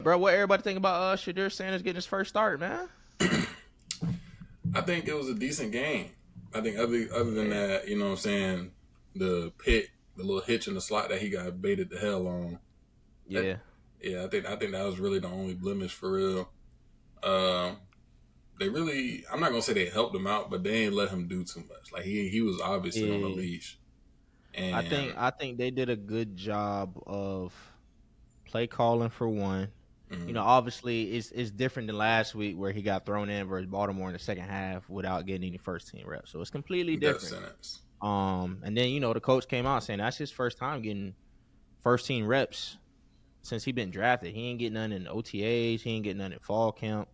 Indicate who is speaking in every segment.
Speaker 1: Bro, what everybody think about Shedeur Sanders getting his first start, man?
Speaker 2: I think it was a decent game. I think other than
Speaker 1: Yeah,
Speaker 2: that, you know what I'm saying, the pit, the little hitch in the slot that he got baited the hell on. That
Speaker 1: yeah.
Speaker 2: yeah, I think that was really the only blemish for real. Um, they really, I'm not gonna say they helped him out, but they ain't let him do too much. Like he was obviously on a
Speaker 1: Yeah.
Speaker 2: leash,
Speaker 1: I think
Speaker 2: and
Speaker 1: I think they did a good job of play calling for one.
Speaker 2: mm,
Speaker 1: Obviously it's different than last week where he got thrown in versus Baltimore in the second half without getting any first team reps. So it's completely
Speaker 2: death
Speaker 1: different.
Speaker 2: sentence.
Speaker 1: And then the coach came out saying that's his first time getting first team reps since he been drafted. He ain't getting none in OTAs. He ain't getting none in fall camp.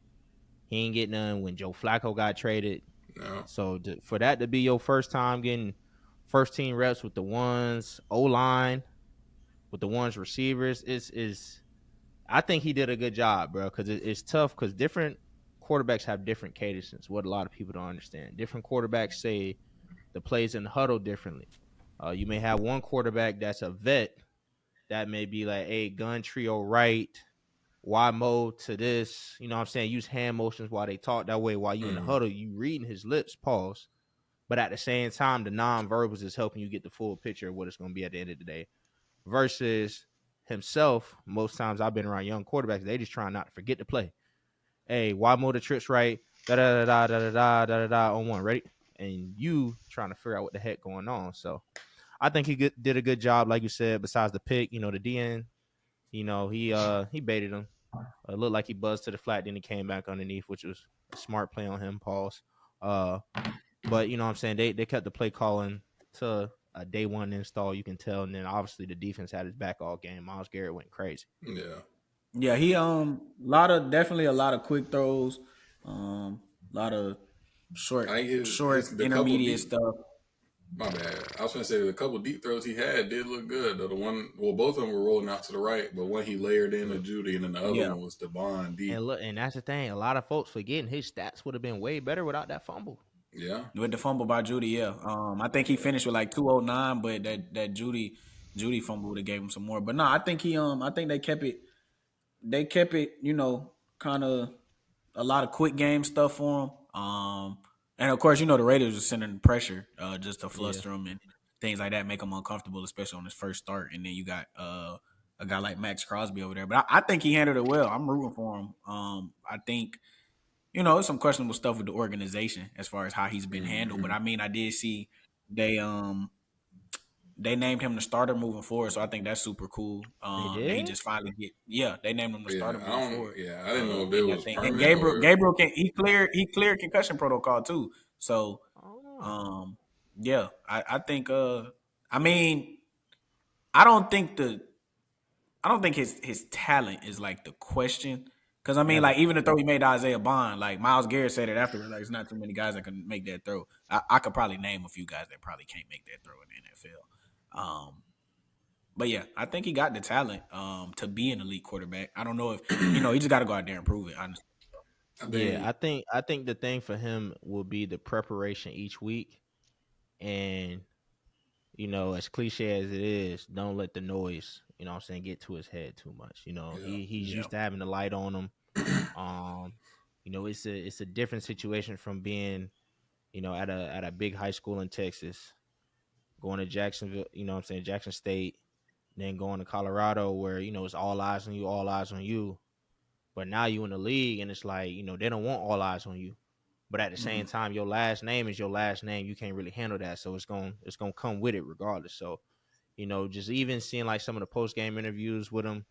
Speaker 1: He ain't getting none when Joe Flacco got traded.
Speaker 2: No,
Speaker 1: So for that to be your first time getting first team reps with the ones O line, with the ones receivers, is I think he did a good job, bro. Because it's tough because different quarterbacks have different cadences. What a lot of people don't understand. Different quarterbacks say the plays in the huddle differently. You may have one quarterback that's a vet that may be like, hey, gun trio right, Y mode to this. You know what I'm saying? Use hand motions while they talk. That way, while you in the
Speaker 2: mm,
Speaker 1: huddle, you reading his lips, pause. But at the same time, the non-verbals is helping you get the full picture of what it's going to be at the end of the day. Versus himself, most times I've been around young quarterbacks, they just trying not to forget to play. Hey, why motor trips right? Da da da da da da da da on one, ready? And you trying to figure out what the heck going on. So I think he did a good job, like you said. Besides the pick, the DN, he baited him. It looked like he buzzed to the flat, then he came back underneath, which was a smart play on him. Pause. Uh, but you know what I'm saying, they kept the play calling to a day one install. You can tell, and then obviously the defense had his back all game. Myles Garrett went crazy.
Speaker 2: yeah.
Speaker 3: Yeah, he definitely a lot of quick throws, a lot of
Speaker 2: I think his
Speaker 3: short
Speaker 2: the couple
Speaker 3: intermediate
Speaker 2: deep.
Speaker 3: stuff.
Speaker 2: My bad. I was gonna say the couple deep throws he had did look good. Though the one, well, both of them were rolling out to the right, but one he layered in to Judy, and then the other
Speaker 3: Yeah.
Speaker 2: one was to Bond deep.
Speaker 1: And look, and that's the thing. A lot of folks forgetting his stats would have been way better without that fumble.
Speaker 2: Yeah,
Speaker 3: With the fumble by Judy, yeah. I think he finished with like 209, but that Judy fumble would have gave him some more. But no, I think they kept it, kind of a lot of quick game stuff for him. And of course, the Raiders were sending pressure just to
Speaker 1: Yeah,
Speaker 3: fluster him and things like that, make him uncomfortable, especially on his first start. And then you got a guy like Max Crosby over there, but I think he handled it well. I'm rooting for him. I think there's some questionable stuff with the organization as far as how he's been handled. But
Speaker 2: mm-hmm.
Speaker 3: I mean, I did see they um they named him the starter moving forward, so I think that's super cool.
Speaker 1: they
Speaker 3: That he
Speaker 1: did.
Speaker 3: just finally they named him the
Speaker 2: Yeah.
Speaker 3: starter moving forward.
Speaker 2: I didn't know if it
Speaker 3: And I
Speaker 2: was
Speaker 3: think and
Speaker 2: permanent
Speaker 3: Gabriel
Speaker 2: or.
Speaker 3: Gabriel can he cleared concussion protocol too. So
Speaker 1: Oh,
Speaker 3: um yeah, I think I mean I don't think the I don't think his talent is like the question. Cause I mean,
Speaker 1: never.
Speaker 3: like even the throw he made to Isaiah Bond, like Miles Garrett said it afterwards, like it's not too many guys that can make that throw. I could probably name a few guys that probably can't make that throw in the NFL. But yeah, I think he got the talent to be an elite quarterback. I don't know if he just got to go out there and prove it. Honestly,
Speaker 2: I
Speaker 1: Yeah,
Speaker 2: think.
Speaker 1: I think the thing for him will be the preparation each week, and as cliche as it is, don't let the noise, what I'm saying, get to his head too much.
Speaker 2: Yeah.
Speaker 1: He's
Speaker 3: yeah,
Speaker 1: used to having the light on him. Um, it's a different situation from being, at a big high school in Texas, going to Jacksonville, what I'm saying, Jackson State, then going to Colorado where, it's all eyes on you, all eyes on you. But now you in the league and it's like, they don't want all eyes on you. But at the same
Speaker 3: mm,
Speaker 1: time, your last name is your last name. You can't really handle that. So it's gonna come with it regardless. So, just even seeing like some of the post game interviews with him,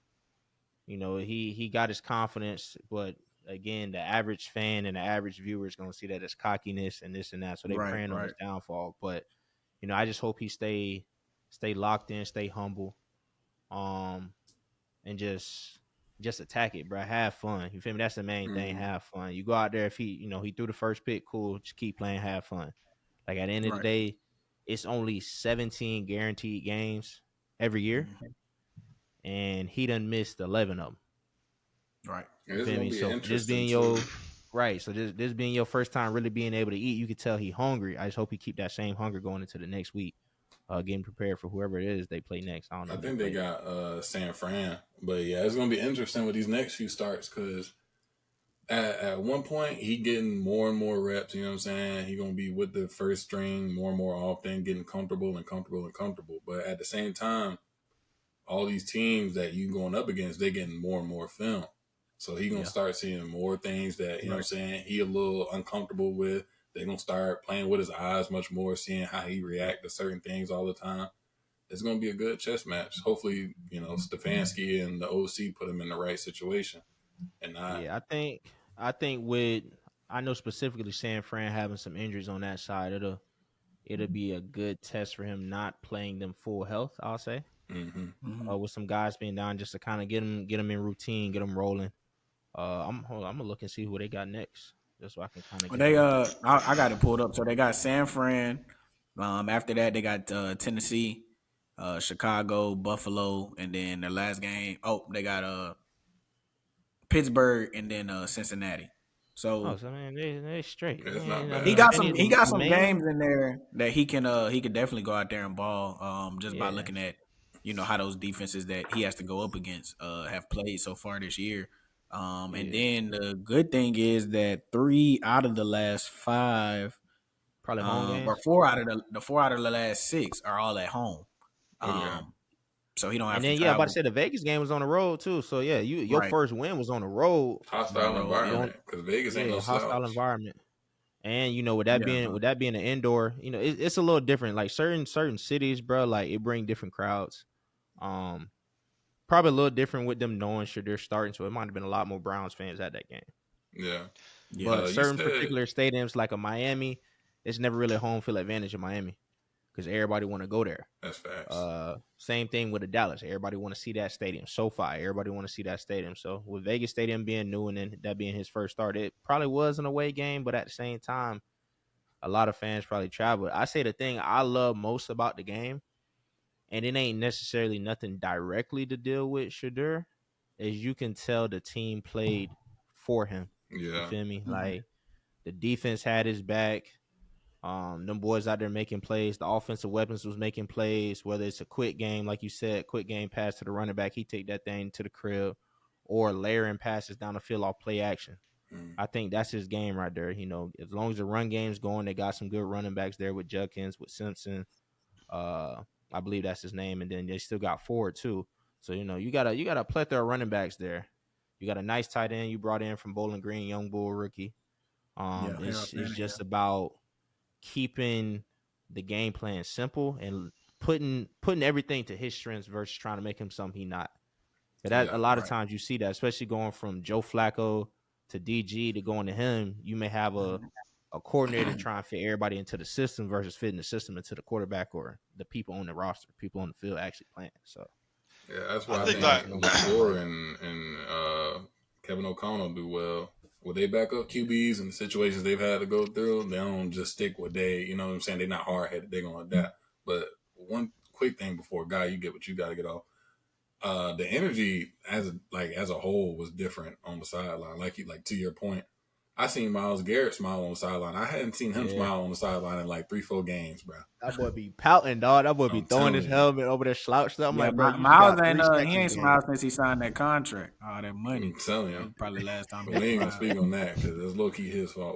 Speaker 1: he got his confidence, but again, the average fan and the average viewer is gonna see that as cockiness and this and that. So they
Speaker 3: right,
Speaker 1: praying on
Speaker 3: right,
Speaker 1: his downfall. But, I just hope he stay locked in, stay humble, um, and just attack it, bro. Have fun. You feel me? That's the main thing.
Speaker 2: Mm,
Speaker 1: Have fun. You go out there. If he threw the first pick, cool. Just keep playing. Have fun. Like at the end of the
Speaker 3: right,
Speaker 1: day, it's only 17 guaranteed games every year,
Speaker 3: mhm,
Speaker 1: and he done missed 11 of them.
Speaker 3: right,
Speaker 2: and
Speaker 1: You
Speaker 2: it's
Speaker 1: feel
Speaker 2: gonna
Speaker 1: me?
Speaker 2: be
Speaker 1: So for this
Speaker 2: interesting
Speaker 1: being
Speaker 2: too.
Speaker 1: your right, so this being your first time really being able to eat, you could tell he hungry. I just hope he keep that same hunger going into the next week. getting prepared for whoever it is they play next. I don't know
Speaker 2: I
Speaker 1: who they
Speaker 2: think they
Speaker 1: play.
Speaker 2: got San Fran, but yeah, it's gonna be interesting with these next few starts because at one point he getting more and more reps. You know what I'm saying? He gonna be with the first string more and more often, getting comfortable and comfortable and comfortable. But at the same time, all these teams that you going up against, they getting more and more film. So he gonna
Speaker 1: Yeah,
Speaker 2: start seeing more things that you know what I'm
Speaker 3: Right.
Speaker 2: saying he a little uncomfortable with. They gonna start playing with his eyes much more, seeing how he react to certain things all the time. It's gonna be a good chess match. Hopefully, Stefanski and the OC put him in the right situation and not.
Speaker 1: yeah. I think with I know specifically San Fran having some injuries on that side, it'll be a good test for him not playing them full health. I'll say
Speaker 2: Mm-hmm.
Speaker 3: Mm-hmm.
Speaker 1: with some guys being down just to kind of get them in routine, get them rolling. I'm gonna look and see who they got next, just so I can kind of
Speaker 3: Well,
Speaker 1: get a.
Speaker 3: I got it pulled up. So they got San Fran. After that, they got Tennessee, Chicago, Buffalo, and then the last game. Oh, they got Pittsburgh and then Cincinnati.
Speaker 1: Oh,
Speaker 3: So
Speaker 1: so man, they straight.
Speaker 2: It's not
Speaker 1: Man, I
Speaker 3: he
Speaker 2: bad.
Speaker 1: mean,
Speaker 3: got
Speaker 1: any
Speaker 3: some
Speaker 1: of
Speaker 3: he got
Speaker 1: the
Speaker 3: some
Speaker 1: main.
Speaker 3: games in there that he could definitely go out there and ball. Just by
Speaker 1: Yeah,
Speaker 3: looking at how those defenses that he has to go up against have played so far this year. And
Speaker 1: yeah,
Speaker 3: then the good thing is that 3 out of the last 5
Speaker 1: probably home
Speaker 3: or
Speaker 1: games.
Speaker 3: 4 out of the last 6 are all at home.
Speaker 2: Okay.
Speaker 3: Um, so he don't
Speaker 1: And
Speaker 3: have to
Speaker 1: then yeah, I'm about to
Speaker 3: travel.
Speaker 1: say the Vegas game was on the road too. So yeah, your
Speaker 3: Right.
Speaker 1: first win was on the road.
Speaker 3: On the
Speaker 2: Hostile
Speaker 3: road. Yeah.
Speaker 1: Going
Speaker 2: environment because Vegas ain't no
Speaker 1: yeah, hostile
Speaker 2: slouch.
Speaker 1: environment. And with that
Speaker 3: Yeah.
Speaker 1: being an indoor, it's a little different. Like certain cities, bro, like it bring different crowds. Um, Probably a little different with them knowing sure they're starting. So it might have been a lot more Browns fans at that game.
Speaker 2: Yeah.
Speaker 3: Yeah.
Speaker 1: But
Speaker 2: You
Speaker 1: certain
Speaker 2: said
Speaker 1: particular stadiums like a Miami, it's never really a home field advantage in Miami because everybody want to go there.
Speaker 2: that's facts.
Speaker 1: Same thing with the Dallas. Everybody want to see that stadium. SoFi, everybody want to see that stadium. So with Vegas Stadium being new and then that being his first start, it probably was an away game, but at the same time, a lot of fans probably traveled. I say the thing I love most about the game, and it ain't necessarily nothing directly to deal with Shedeur, is you can tell the team played for him. You
Speaker 2: Yeah.
Speaker 1: feel me?
Speaker 3: Mm-hmm.
Speaker 1: Like the defense had his back. Them boys out there making plays. The offensive weapons was making plays. Whether it's a quick game, like you said, quick game pass to the running back, he take that thing to the crib, or layering passes down the field off play action.
Speaker 2: Mm.
Speaker 1: I think that's his game right there. As long as the run game's going, they got some good running backs there with Judkins, with Simpson. Uh, I believe that's his name, and then they still got Ford too. So you got a plethora of running backs there. You got a nice tight end you brought in from Bowling Green, young bull rookie.
Speaker 3: Yeah. Harold
Speaker 1: It's
Speaker 3: Tannehill.
Speaker 1: just about keeping the game plan simple and putting everything to his strengths versus trying to make him something he not. But that
Speaker 2: Yeah.
Speaker 1: a lot of
Speaker 3: Right.
Speaker 1: times you see that, especially going from Joe Flacco to DG to going to him, you may have
Speaker 3: Mhm.
Speaker 1: a coordinator try and fit everybody into the system versus fitting the system into the quarterback or the people on the roster, people on the field actually playing. So
Speaker 2: Yeah. That's
Speaker 4: I
Speaker 2: why I
Speaker 4: think
Speaker 1: you
Speaker 2: think
Speaker 1: have to
Speaker 4: like
Speaker 1: know what you
Speaker 2: LaFleur
Speaker 1: like.
Speaker 2: and Kevin O'Connell do well. Will they back up QBs in the situations they've had to go through? They don't just stick with you know what I'm saying? They're not hard headed. They're gonna adapt. But one quick thing before Guy, you get what you gotta get off. The energy as a whole was different on the sideline. Like to your point, I seen Myles Garrett smile on the sideline. I hadn't seen him
Speaker 1: Yeah.
Speaker 2: smile on the sideline in like 3-4 games, bro.
Speaker 1: That boy be pouting, dog. That boy be
Speaker 2: I'm
Speaker 1: throwing his
Speaker 2: telling you.
Speaker 1: helmet over there slouched up. I'm
Speaker 3: Yeah,
Speaker 1: like, bro, you just
Speaker 3: Miles
Speaker 1: got
Speaker 3: ain't
Speaker 1: three
Speaker 3: he
Speaker 1: sacks this
Speaker 3: ain't
Speaker 1: game.
Speaker 3: smiled since he signed that contract. All that
Speaker 2: I'm
Speaker 3: money.
Speaker 2: telling
Speaker 3: That's
Speaker 2: you.
Speaker 3: probably the last time
Speaker 2: But
Speaker 3: he
Speaker 2: we ain't gonna
Speaker 3: smiled.
Speaker 2: speak on that because it's low key his fault.